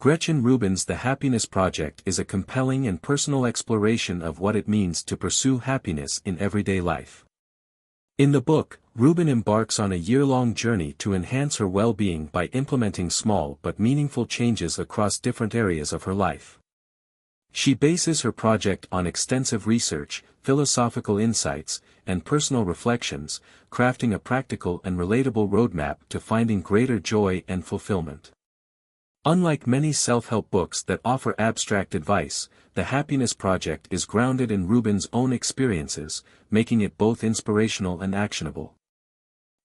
Gretchen Rubin's The Happiness Project is a compelling and personal exploration of what it means to pursue happiness in everyday life. In the book, Rubin embarks on a year-long journey to enhance her well-being by implementing small but meaningful changes across different areas of her life. She bases her project on extensive research, philosophical insights, and personal reflections, crafting a practical and relatable roadmap to finding greater joy and fulfillment. Unlike many self-help books that offer abstract advice, The Happiness Project is grounded in Rubin's own experiences, making it both inspirational and actionable.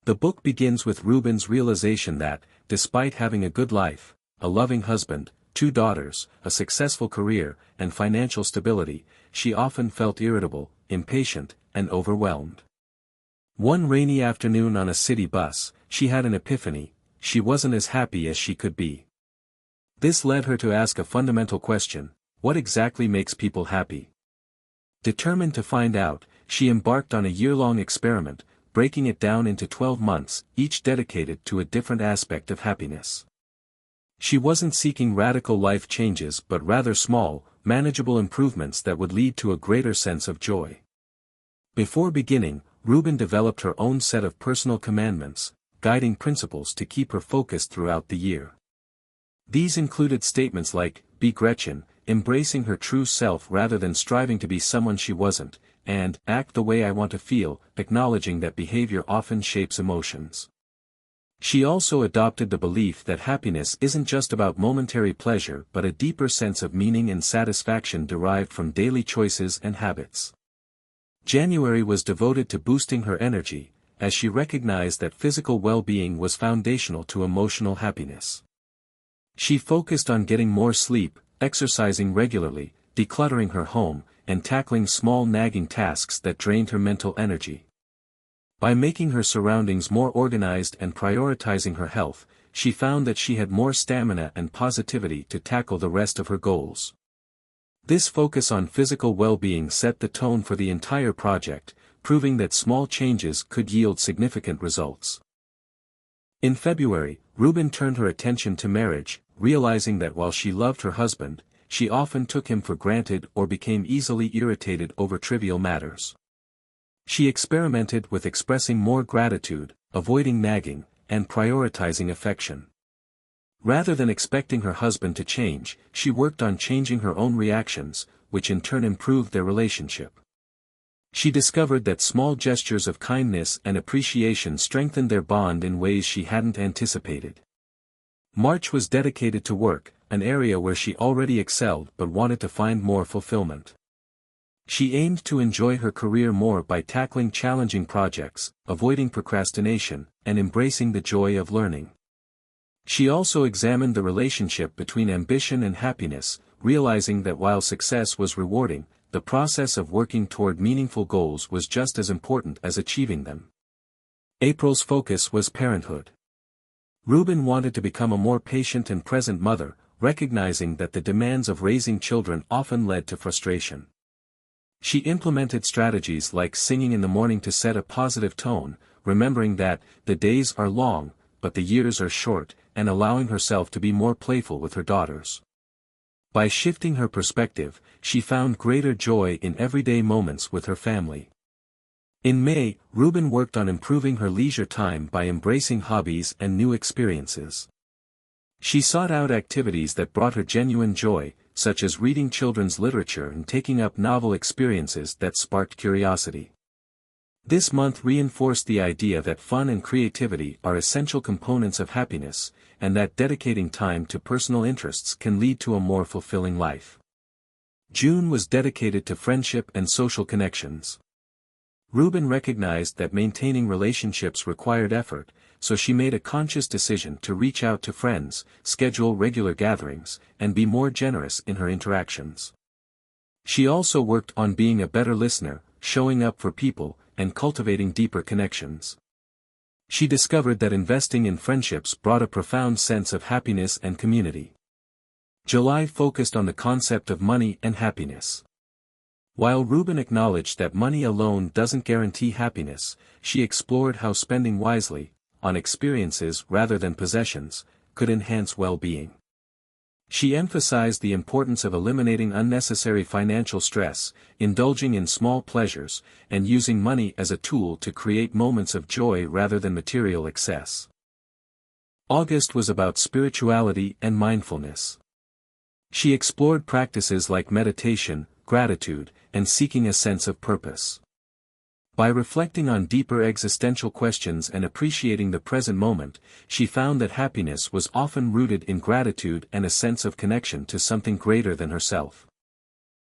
The book begins with Rubin's realization that, despite having a good life, a loving husband, 2 daughters, a successful career, and financial stability, she often felt irritable, impatient, and overwhelmed. One rainy afternoon on a city bus, she had an epiphany: she wasn't as happy as she could be. This led her to ask a fundamental question: what exactly makes people happy? Determined to find out, she embarked on a year-long experiment, breaking it down into 12 months, each dedicated to a different aspect of happiness. She wasn't seeking radical life changes but rather small, manageable improvements that would lead to a greater sense of joy. Before beginning, Rubin developed her own set of personal commandments, guiding principles to keep her focused throughout the year. These included statements like, "Be Gretchen," embracing her true self rather than striving to be someone she wasn't, and "Act the way I want to feel," acknowledging that behavior often shapes emotions. She also adopted the belief that happiness isn't just about momentary pleasure but a deeper sense of meaning and satisfaction derived from daily choices and habits. January was devoted to boosting her energy, as she recognized that physical well-being was foundational to emotional happiness. She focused on getting more sleep, exercising regularly, decluttering her home, and tackling small nagging tasks that drained her mental energy. By making her surroundings more organized and prioritizing her health, she found that she had more stamina and positivity to tackle the rest of her goals. This focus on physical well-being set the tone for the entire project, proving that small changes could yield significant results. In February, Rubin turned her attention to marriage, realizing that while she loved her husband, she often took him for granted or became easily irritated over trivial matters. She experimented with expressing more gratitude, avoiding nagging, and prioritizing affection. Rather than expecting her husband to change, she worked on changing her own reactions, which in turn improved their relationship. She discovered that small gestures of kindness and appreciation strengthened their bond in ways she hadn't anticipated. March was dedicated to work, an area where she already excelled but wanted to find more fulfillment. She aimed to enjoy her career more by tackling challenging projects, avoiding procrastination, and embracing the joy of learning. She also examined the relationship between ambition and happiness, realizing that while success was rewarding, the process of working toward meaningful goals was just as important as achieving them. April's focus was parenthood. Rubin wanted to become a more patient and present mother, recognizing that the demands of raising children often led to frustration. She implemented strategies like singing in the morning to set a positive tone, remembering that the days are long, but the years are short, and allowing herself to be more playful with her daughters. By shifting her perspective, she found greater joy in everyday moments with her family. In May, Rubin worked on improving her leisure time by embracing hobbies and new experiences. She sought out activities that brought her genuine joy, such as reading children's literature and taking up novel experiences that sparked curiosity. This month reinforced the idea that fun and creativity are essential components of happiness, and that dedicating time to personal interests can lead to a more fulfilling life. June was dedicated to friendship and social connections. Rubin recognized that maintaining relationships required effort, so she made a conscious decision to reach out to friends, schedule regular gatherings, and be more generous in her interactions. She also worked on being a better listener, showing up for people, and cultivating deeper connections. She discovered that investing in friendships brought a profound sense of happiness and community. July focused on the concept of money and happiness. While Rubin acknowledged that money alone doesn't guarantee happiness, she explored how spending wisely, on experiences rather than possessions, could enhance well-being. She emphasized the importance of eliminating unnecessary financial stress, indulging in small pleasures, and using money as a tool to create moments of joy rather than material excess. August was about spirituality and mindfulness. She explored practices like meditation, gratitude, and seeking a sense of purpose. By reflecting on deeper existential questions and appreciating the present moment, she found that happiness was often rooted in gratitude and a sense of connection to something greater than herself.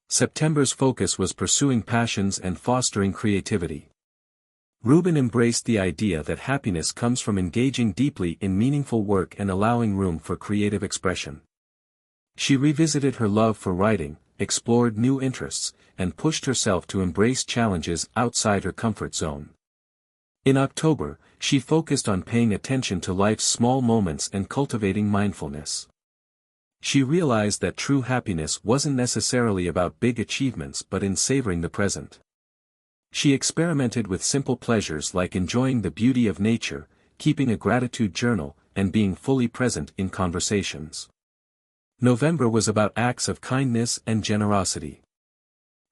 September's focus was pursuing passions and fostering creativity. Rubin embraced the idea that happiness comes from engaging deeply in meaningful work and allowing room for creative expression. She revisited her love for writing, explored new interests, and pushed herself to embrace challenges outside her comfort zone. In October, she focused on paying attention to life's small moments and cultivating mindfulness. She realized that true happiness wasn't necessarily about big achievements but in savoring the present. She experimented with simple pleasures like enjoying the beauty of nature, keeping a gratitude journal, and being fully present in conversations. November was about acts of kindness and generosity.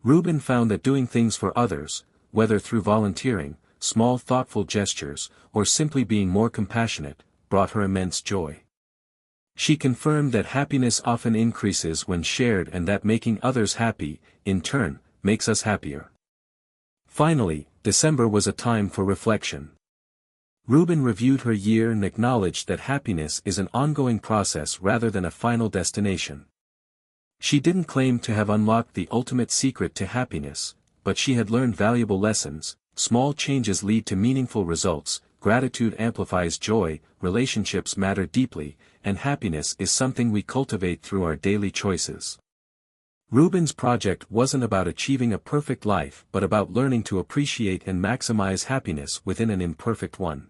Rubin found that doing things for others, whether through volunteering, small thoughtful gestures, or simply being more compassionate, brought her immense joy. She confirmed that happiness often increases when shared and that making others happy, in turn, makes us happier. Finally, December was a time for reflection. Rubin reviewed her year and acknowledged that happiness is an ongoing process rather than a final destination. She didn't claim to have unlocked the ultimate secret to happiness, but she had learned valuable lessons. Small changes lead to meaningful results, gratitude amplifies joy, relationships matter deeply, and happiness is something we cultivate through our daily choices. Rubin's project wasn't about achieving a perfect life but about learning to appreciate and maximize happiness within an imperfect one.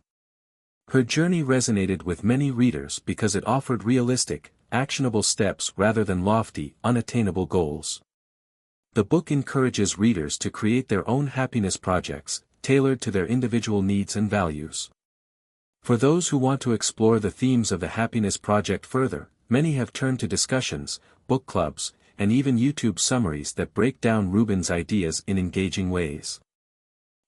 Her journey resonated with many readers because it offered realistic, actionable steps rather than lofty, unattainable goals. The book encourages readers to create their own happiness projects, tailored to their individual needs and values. For those who want to explore the themes of the Happiness Project further, many have turned to discussions, book clubs, and even YouTube summaries that break down Rubin's ideas in engaging ways.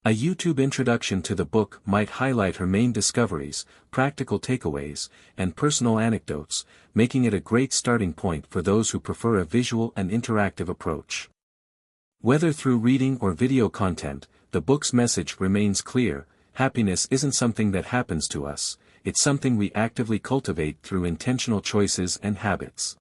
A YouTube introduction to the book might highlight her main discoveries, practical takeaways, and personal anecdotes, making it a great starting point for those who prefer a visual and interactive approach. Whether through reading or video content, the book's message remains clear: happiness isn't something that happens to us, it's something we actively cultivate through intentional choices and habits.